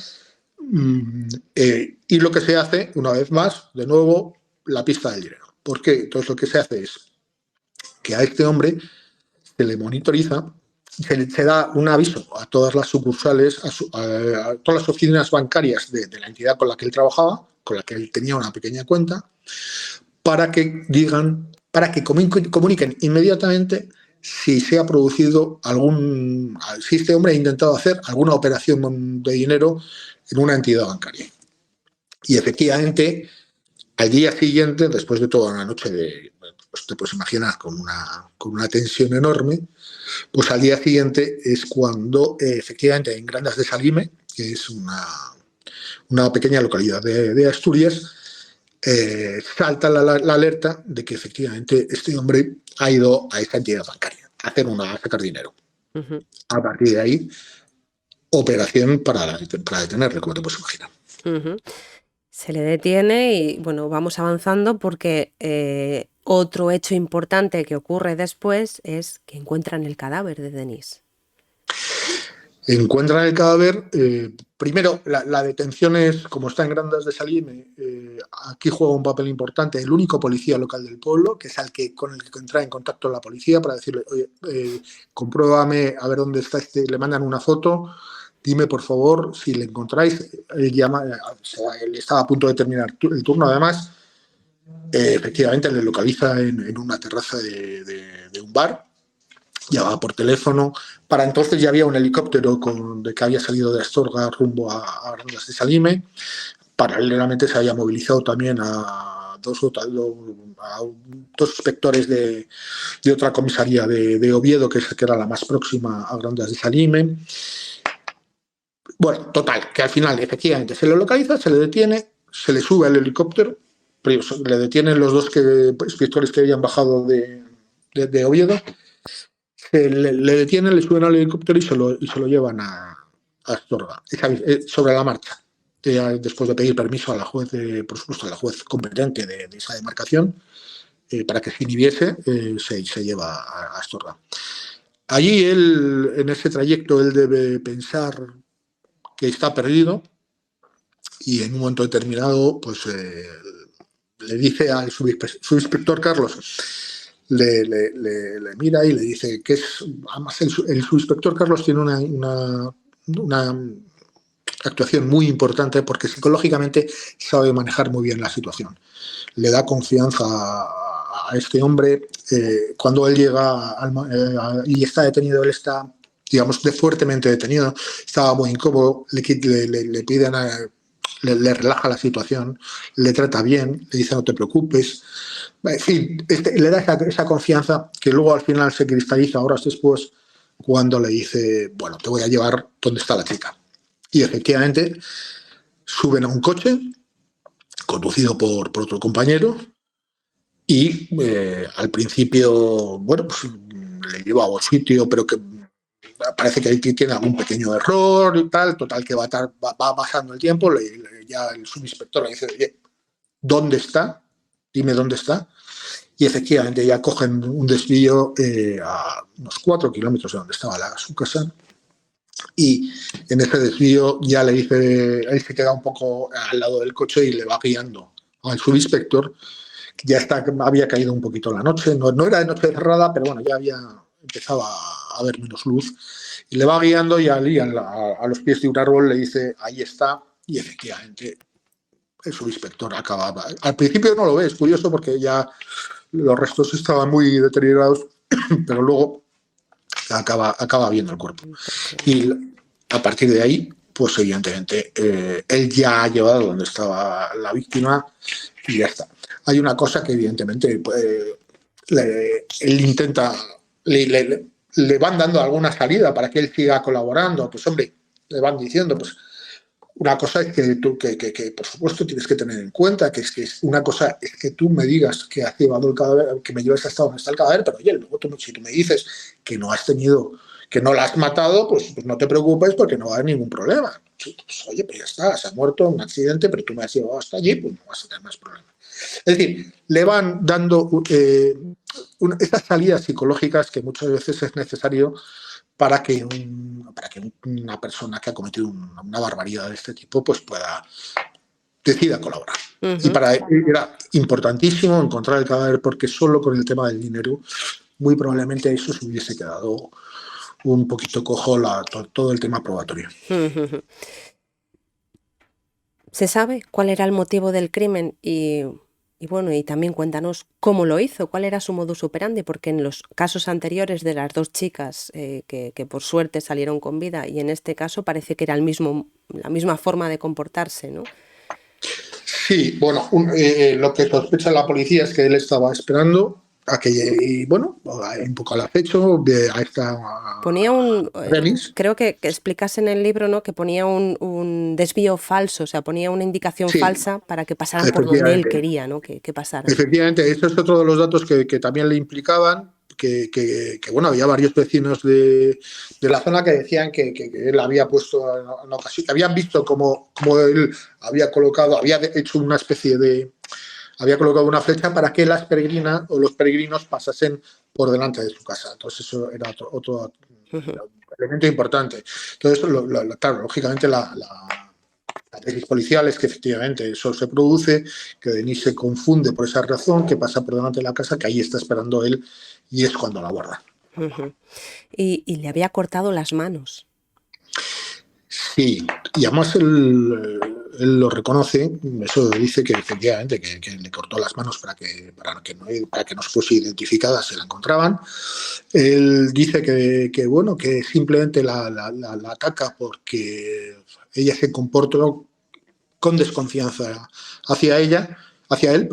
Y lo que se hace, una vez más, de nuevo, la pista del dinero. ¿Por qué? Entonces lo que se hace es que a este hombre se le monitoriza, se da un aviso a todas las sucursales, a todas las oficinas bancarias de la entidad con la que él trabajaba, con la que él tenía una pequeña cuenta, para que comuniquen inmediatamente si se ha producido si este hombre ha intentado hacer alguna operación de dinero en una entidad bancaria. Y efectivamente, al día siguiente, después de toda una noche pues te puedes imaginar, con una tensión enorme, pues al día siguiente es cuando efectivamente en Grandas de Salime, que es una pequeña localidad de Asturias, salta la alerta de que efectivamente este hombre ha ido a esta entidad bancaria a sacar dinero. Ujú. A partir de ahí, operación para detenerle, como te puedes imaginar. Ujú. Se le detiene y bueno, vamos avanzando porque otro hecho importante que ocurre después es que encuentran el cadáver de Denis. Encuentran el cadáver. Primero, la detención es, como está en Grandas de Salime, aquí juega un papel importante el único policía local del pueblo, que es con el que entra en contacto la policía para decirle, oye, compruébame a ver dónde está le mandan una foto, dime por favor si le encontráis. Él estaba a punto de terminar el turno, además. Efectivamente le localiza en una terraza de un bar, llamaba por teléfono. Para entonces ya había un helicóptero que había salido de Astorga rumbo a Grandas de Salime. Paralelamente se había movilizado también a dos inspectores de otra comisaría de Oviedo, que era la más próxima a Grandas de Salime. Bueno, total, que al final efectivamente se le localiza, se le detiene, se le sube al helicóptero, le detienen los dos inspectores que habían bajado de Oviedo, le detienen, le suben al helicóptero y se lo llevan a Astorga, sobre la marcha, después de pedir permiso a la juez, por supuesto a la juez competente de esa demarcación, para que se inhibiese, se lleva a Astorga. Allí en ese trayecto, él debe pensar que está perdido y en un momento determinado pues le dice al subinspector Carlos, le mira y le dice que además el subinspector Carlos tiene una actuación muy importante porque psicológicamente sabe manejar muy bien la situación. Le da confianza a este hombre. Cuando él llega y está detenido, él está, digamos, fuertemente detenido, estaba muy incómodo, le piden, le relaja la situación, le trata bien, le dice no te preocupes, en fin, le da esa confianza que luego al final se cristaliza horas después cuando le dice, bueno, te voy a llevar donde está la chica. Y efectivamente suben a un coche conducido por otro compañero y al principio, bueno, pues le lleva a un sitio, pero que parece que ahí tiene algún pequeño error y tal, total que va pasando el tiempo, ya el subinspector le dice, oye, ¿dónde está? Dime dónde está. Y efectivamente ya cogen un desvío a unos 4 kilómetros de donde estaba su casa, y en ese desvío ya le dice, él se queda un poco al lado del coche y le va guiando al subinspector, que ya había caído un poquito la noche, no era de noche cerrada, pero bueno, ya había empezado a haber menos luz, y le va guiando y a los pies de un árbol le dice, ahí está, y efectivamente el subinspector acababa. Al principio no lo ve, es curioso porque ya los restos estaban muy deteriorados, pero luego acaba viendo el cuerpo. Y a partir de ahí, pues evidentemente, él ya ha llevado donde estaba la víctima y ya está. Hay una cosa que evidentemente él intenta, le van dando alguna salida para que él siga colaborando. Pues hombre, le van diciendo, pues una cosa es que tú, que por supuesto tienes que tener en cuenta que una cosa es que tú me digas que has llevado el cadáver, que me lleves hasta donde está el cadáver, pero oye, luego si tú me dices que no has tenido, que no la has matado, pues no te preocupes porque no va a haber ningún problema. Sí, pues, oye, pues ya está, se ha muerto en un accidente, pero tú me has llevado hasta allí, pues no vas a tener más problemas. Es decir, le van dando estas salidas psicológicas que muchas veces es necesario para que una persona que ha cometido una barbaridad de este tipo pues decida colaborar. Y para él era importantísimo encontrar el cadáver, porque solo con el tema del dinero muy probablemente eso se hubiese quedado un poquito cojo todo el tema probatorio. ¿Se sabe cuál era el motivo del crimen? Y bueno, y también cuéntanos cómo lo hizo, cuál era su modus operandi, porque en los casos anteriores de las dos chicas que por suerte salieron con vida, y en este caso parece que era la misma forma de comportarse, ¿no? Sí, bueno, lo que sospecha la policía es que él estaba esperando a que, y bueno, un poco al acecho, a esta Ponía Dennis. creo que explicas en el libro, ¿no?, que ponía un desvío falso, o sea, ponía una indicación falsa para que pasaran por donde él quería, ¿no?, que pasaran. Efectivamente, eso es otro de los datos que también le implicaban, que bueno, había varios vecinos de la zona que decían que él había puesto en ocasión, que habían visto cómo él había hecho una especie de, había colocado una flecha para que las peregrinas o los peregrinos pasasen por delante de su casa. Entonces eso era otro elemento importante. Entonces, claro, lógicamente la tesis policial es que efectivamente eso se produce, que Denis se confunde por esa razón, que pasa por delante de la casa, que ahí está esperando él, y es cuando la guarda. Y le había cortado las manos. Sí, y además él lo reconoce, eso dice que efectivamente que le cortó las manos para que no fuese identificada, se la encontraban. Él dice que bueno, que simplemente la ataca porque ella se comportó con desconfianza hacia él,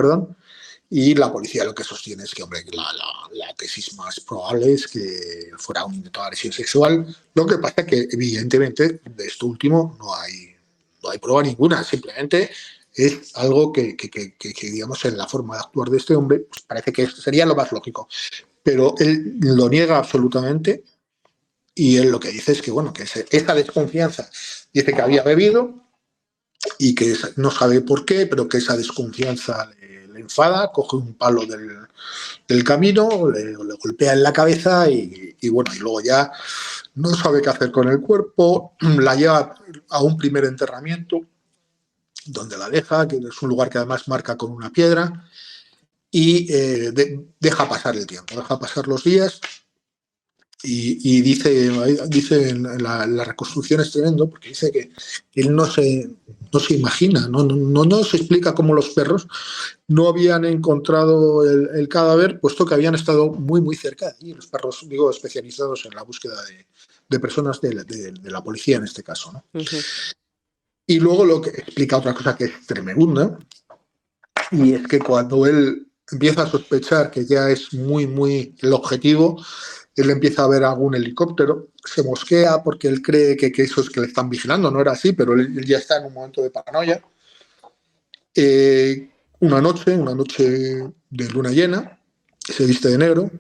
y la policía lo que sostiene es que, hombre, la tesis más probable es que fuera un intento de agresión sexual. Lo que pasa es que, evidentemente, de esto último no hay prueba ninguna. Simplemente es algo que digamos, en la forma de actuar de este hombre, pues parece que sería lo más lógico. Pero él lo niega absolutamente, y él lo que dice es que, bueno, que esa desconfianza, dice que había bebido y que no sabe por qué, pero que esa desconfianza le enfada, coge un palo del camino, le golpea en la cabeza y bueno, y luego ya no sabe qué hacer con el cuerpo, la lleva a un primer enterramiento donde la deja, que es un lugar que además marca con una piedra, y deja pasar el tiempo, deja pasar los días. Y dice en la reconstrucción es tremendo, porque dice que él no se imagina, no se explica cómo los perros no habían encontrado el cadáver, puesto que habían estado muy, muy cerca de allí, los perros, digo, especializados en la búsqueda de personas de la policía en este caso, ¿no? Y luego lo que explica otra cosa que es tremenda, y es que cuando él empieza a sospechar que ya es muy, muy el objetivo, él empieza a ver algún helicóptero, se mosquea porque él cree que eso es que le están vigilando, no era así, pero él ya está en un momento de paranoia. Una noche de luna llena, se viste de negro,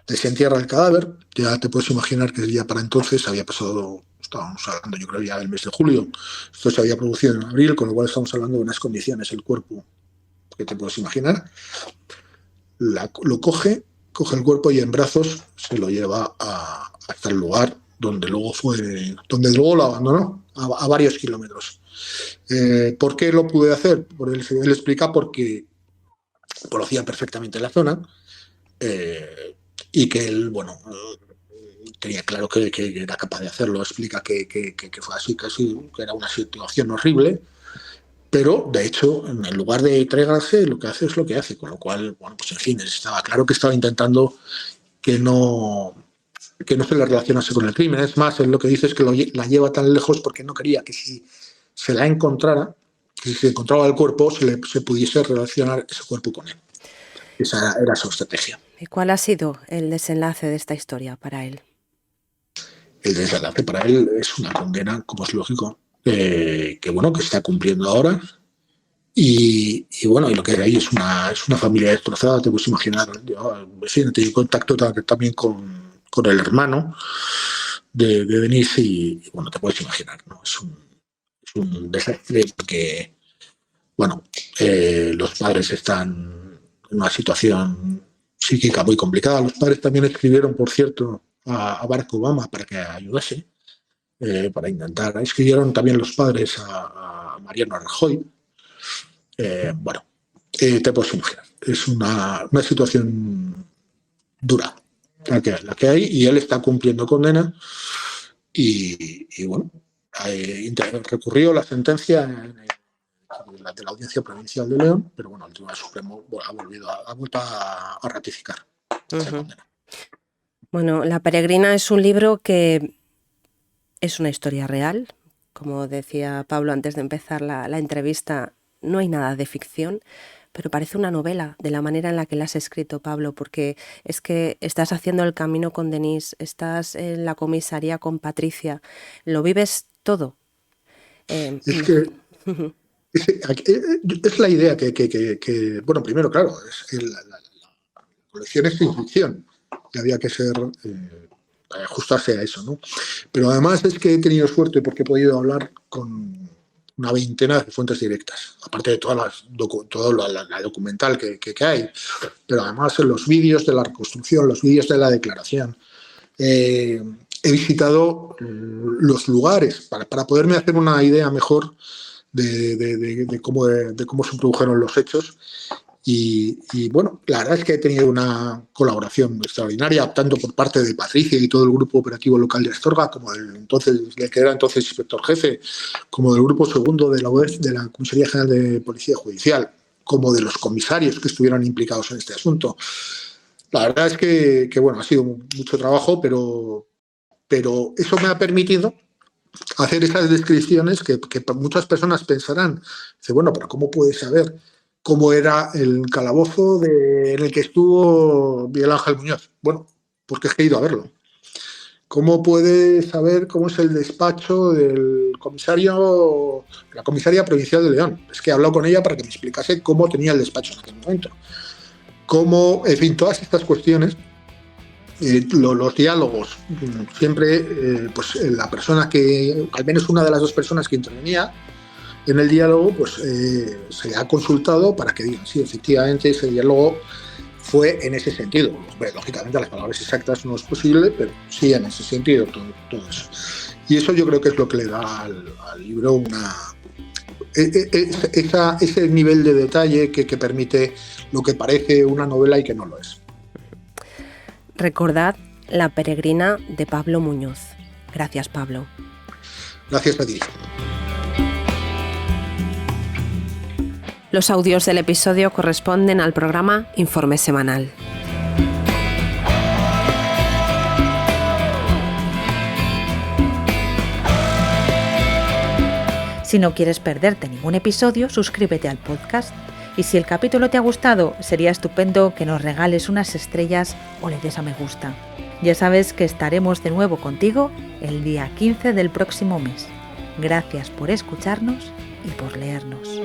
desentierra el cadáver, ya te puedes imaginar que ya para entonces había pasado, estábamos hablando yo creo ya del mes de julio, esto se había producido en abril, con lo cual estamos hablando de unas condiciones, el cuerpo que te puedes imaginar, lo coge el cuerpo y en brazos se lo lleva hasta el lugar donde luego lo abandonó, a varios kilómetros. ¿Por qué lo pude hacer? Él explica porque conocía perfectamente la zona y que él, bueno, tenía claro que era capaz de hacerlo. Explica que fue así, que era una situación horrible, pero de hecho, en lugar de entregarse, lo que hace es lo que hace, con lo cual, bueno, pues en fin, estaba claro que estaba intentando que no se le relacionase con el crimen. Es más, él lo que dice es que la lleva tan lejos porque no quería que si se la encontrara, que si se encontraba el cuerpo, se pudiese relacionar ese cuerpo con él. Esa era su estrategia. ¿Y cuál ha sido el desenlace de esta historia para él? El desenlace para él es una condena, como es lógico, que bueno, que está cumpliendo ahora. Y bueno, y lo que hay ahí es una familia destrozada, te puedes imaginar. Yo tengo contacto también con el hermano de Denis y bueno, te puedes imaginar, ¿no? un desastre porque, bueno, los padres están en una situación psíquica muy complicada. Los padres también escribieron, por cierto, a Barack Obama para que ayudase, para intentar. Escribieron también los padres a Mariano Rajoy. Bueno, te puedes imaginar. Es una situación dura la que hay, y él está cumpliendo condena y bueno, recurrió la sentencia de la Audiencia Provincial de León, pero bueno, el Tribunal Supremo ha vuelto a ratificar esa condena. Bueno, La peregrina es un libro que es una historia real. Como decía Pablo antes de empezar la entrevista, no hay nada de ficción, pero parece una novela de la manera en la que la has escrito, Pablo, porque es que estás haciendo el camino con Denise, estás en la comisaría con Patricia, lo vives todo. Es que es la idea que bueno, primero, claro, la colección es ficción y había que ser ajustarse a eso, ¿no? Pero además es que he tenido suerte porque he podido hablar con una veintena de fuentes directas, aparte de toda la documental que hay, pero además en los vídeos de la reconstrucción, los vídeos de la declaración. He visitado los lugares para poderme hacer una idea mejor de cómo se produjeron los hechos. Y bueno, la verdad es que he tenido una colaboración extraordinaria, tanto por parte de Patricia y todo el grupo operativo local de Astorga, como del que era entonces inspector jefe, como del grupo segundo de la Comisaría General de Policía Judicial, como de los comisarios que estuvieron implicados en este asunto. La verdad es que bueno, ha sido mucho trabajo, pero eso me ha permitido hacer esas descripciones que muchas personas pensarán, dice, bueno, pero ¿cómo puedes saber cómo era el calabozo en el que estuvo Miguel Ángel Muñoz? Bueno, porque es que he ido a verlo. ¿Cómo puedes saber cómo es el despacho del comisario, la comisaria provincial de León? Es que he hablado con ella para que me explicase cómo tenía el despacho en aquel momento. Cómo, en fin, todas estas cuestiones, los diálogos, siempre, pues la persona que, al menos una de las dos personas que intervenía en el diálogo, pues se ha consultado para que digan, sí, efectivamente, ese diálogo fue en ese sentido. Bueno, lógicamente las palabras exactas no es posible, pero sí en ese sentido todo eso. Y eso yo creo que es lo que le da al libro ese nivel de detalle que permite lo que parece una novela y que no lo es. Recordad La peregrina de Pablo Muñoz. Gracias, Pablo. Gracias a ti. Los audios del episodio corresponden al programa Informe Semanal. Si no quieres perderte ningún episodio, suscríbete al podcast. Y si el capítulo te ha gustado, sería estupendo que nos regales unas estrellas o le des a me gusta. Ya sabes que estaremos de nuevo contigo el día 15 del próximo mes. Gracias por escucharnos y por leernos.